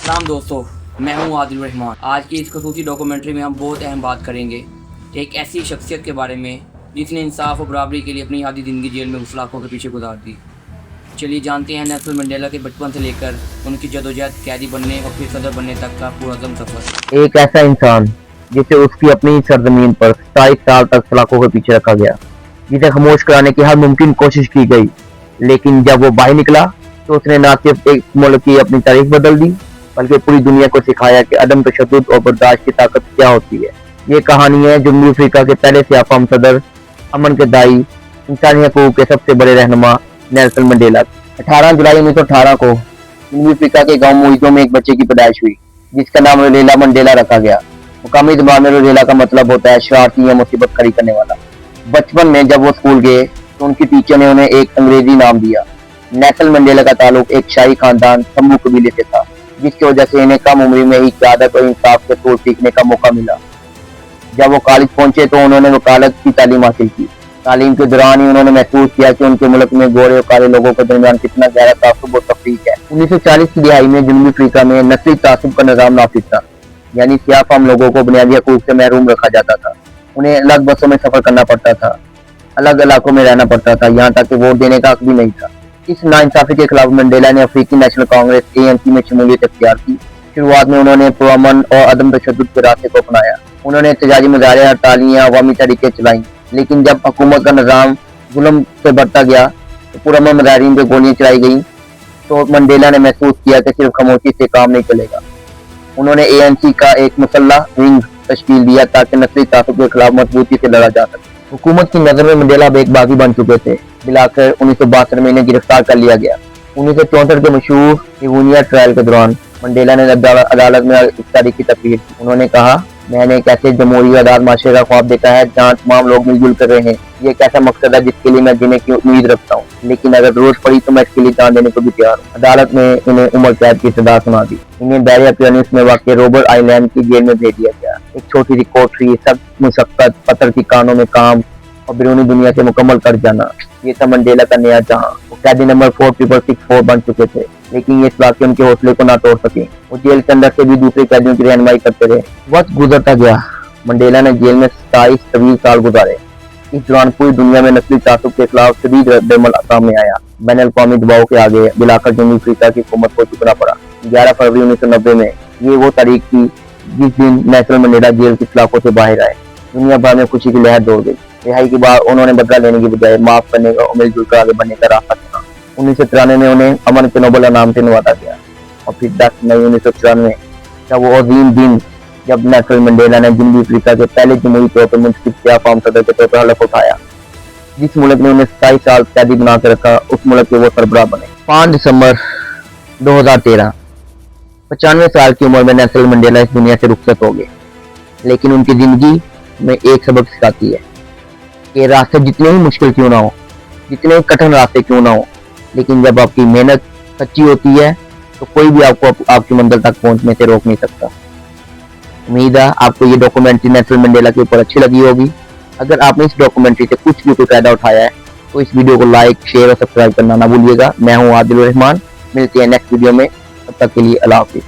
सलाम दोस्तों, मैं हूं आदिल रहमान। आज की इस खसूसी डॉक्यूमेंट्री में हम बहुत अहम बात करेंगे, एक ऐसी शख्सियत के बारे में जिसने इंसाफ और बराबरी के लिए अपनी आधी ज़िंदगी जेल में गुस्लाखों के पीछे गुजार दी। चलिए जानते हैं नेल्सन मंडेला के बचपन से लेकर उनकी जदोजहद, कैदी बनने और फिर सदर बनने तक का पुरअज़म सफ़र। एक ऐसा इंसान जिसे उसकी अपनी सरजमीन पर 27 साल तक सलाखों के पीछे रखा गया, जिसे खामोश कराने की हर मुमकिन कोशिश की गई, लेकिन जब वो बाहर निकला तो उसने न सिर्फ एक मुल्क की अपनी तारीख बदल दी, बल्कि पूरी दुनिया को सिखाया कि अदम तशद्दुद और बर्दाश्त की ताकत क्या होती है। ये कहानी है जनूबी अफ्रीका के पहले सियाफाम सदर, अमन के दाई, इंसानी हकूक के सबसे बड़े रहनुमा नेल्सन मंडेला। 18 जुलाई 1918 को जनूबी अफ्रीका के गांव मोइजो में एक बच्चे की पैदाइश हुई, जिसका नाम रोलेला मंडेला रखा गया। मुकामी ज़बान में रोलेला का मतलब होता है शरारती या मुसीबत खड़ी करने वाला। बचपन में जब वो स्कूल गए तो उनकी टीचर ने उन्हें एक अंग्रेजी नाम दिया। नेल्सन मंडेला का ताल्लुक एक शाही खानदान तंबू कबीले से था, जिसकी वजह से इन्हें कम उम्र में ही क़यादत और इंसाफ के तौर सीखने का मौका मिला। जब वो कॉलेज पहुंचे तो उन्होंने वकालत की तालीम हासिल की। तालीम के दौरान ही उन्होंने महसूस किया कि उनके मुल्क में गोरे और काले लोगों के दरमियान कितना गहरा तासुब और तफरीक है। 1940 की दिहाई में जनूबी अफ्रीका में नस्ली तासुब का निज़ाम नाफिज था, यानी सियाफाम लोगों को बुनियादी हकूक से महरूम रखा जाता था। उन्हें अलग बसों में सफर करना पड़ता था, अलग इलाकों में रहना पड़ता था, यहाँ तक कि वोट देने का हक भी नहीं था। इस नाइंसाफी के खिलाफ मंडेला ने अफ्रीकी नेशनल कांग्रेस ANC में शमूलियत इख्तियार की। शुरुआत में उन्होंने पुरअमन और अदम तशद्दुद के रास्ते को अपनाया। उन्होंने एहतजाजी मुजाहरे, हड़तालियां, अवामी तहरीकें चलाईं, लेकिन जब हुकूमत का निज़ाम जुल्म से बढ़ता गया तो पुरअमन मुजाहिरीन पे गोलियां चलाई गईं, तो मंडेला ने महसूस किया कि सिर्फ खामोशी से काम नहीं चलेगा। उन्होंने ANC का एक मुसल्लह विंग तश्कील दिया ताकि नस्ली तासुब के खिलाफ मजबूती से लड़ा जा सके। हुकूमत की नज़र में मंडेला अब एक बागी बन चुके थे। बिलाकर 1962 में इन्हें गिरफ्तार कर लिया गया। 1964 के मशहूर रिवूनिया ट्रायल के दौरान मंडेला ने अदालत में इस तारीखी तकरीर की। उन्होंने कहा, मैंने एक ऐसे जमहूरी आज़ाद माशरे का ख्वाब देखा है जहाँ तमाम लोग मिलजुल कर रहे हैं। ये एक ऐसा मकसद है जिसके लिए मैं जीने की उम्मीद रखता हूँ, लेकिन अगर जरूरत पड़ी तो मैं इसके लिए जान देने को भी तैयार हूँ। अदालत ने इन्हें उम्र कैद की सजा सुना दी। इन्हें बैरिया प्योनिस में वाक़ रोबर आइलैंड की जेल में भेज दिया गया। एक छोटी सी कोठरी, सख्त मुशक्कत, पत्थर की कानों में काम और बैरूनी दुनिया से मुकम्मल कर जाना, ये था मंडेला का नया जहां। वो कैदी नंबर 4664 बन चुके थे, लेकिन ये इस वाक़े उनके हौसले को ना तोड़ सके। वो जेल के अंदर से भी दूसरे कैदियों की रहनुमाई करते रहे। वक्त गुजरता गया। मंडेला ने जेल में 27 तवील साल गुजारे। इस दौरान पूरी दुनिया में नस्ली तासुब के खिलाफ शदीद रद्द-ए-अमल सामने आया। बैन अल-अक़वामी दबाव के आगे बिलाकर जनूबी अफ्रीका की हुकूमत को झुकना पड़ा। 11 फरवरी 1990 में ये वो तारीख थी जिस दिन नेल्सन मंडेला जेल की सलाखों से बाहर आए। दुनिया भर में खुशी की लहर दौड़ गई। रिहाई के बाद उन्होंने बदला लेने की बजाय माफ करने का और मिलजुल कर आगे बढ़ने का रास्ता चुना। 1993 में उन्हें अमन के नोबेल इनाम से नवाजा गया, और फिर 10 मई 1994 का वो अजीम दिन जब नेल्सन मंडेला ने जनूबी अफ्रीका के पहले जमहूरी तौर पर मुंतखब सियाफाम सदर के तौर पर हलफ उठाया। जिस मुल्क ने उन्हें 27 साल कैदी बना कर रखा, उस मुल्क के वो सरबराह बने। 5 दिसंबर 2013, 95 साल की उम्र में नेल्सन मंडेला इस दुनिया से रुखसत हो गए, लेकिन उनकी जिंदगी में एक सबक सिखाती है कि रास्ते जितने ही मुश्किल क्यों ना हो, जितने ही कठिन रास्ते क्यों ना हो, लेकिन जब आपकी मेहनत सच्ची होती है तो कोई भी आपको आपकी मंजिल तक पहुंचने से रोक नहीं सकता। उम्मीद है आपको ये डॉक्यूमेंट्री नेल्सन मंडेला के ऊपर अच्छी लगी होगी। अगर आपने इस डॉक्यूमेंट्री से कुछ भी कोई फायदा उठाया है तो इस वीडियो को लाइक, शेयर और सब्सक्राइब करना ना भूलिएगा। मैं हूँ आदिल रहमान। मिलते हैं नेक्स्ट वीडियो में, तब तक के लिए अल्लाह हाफिज़।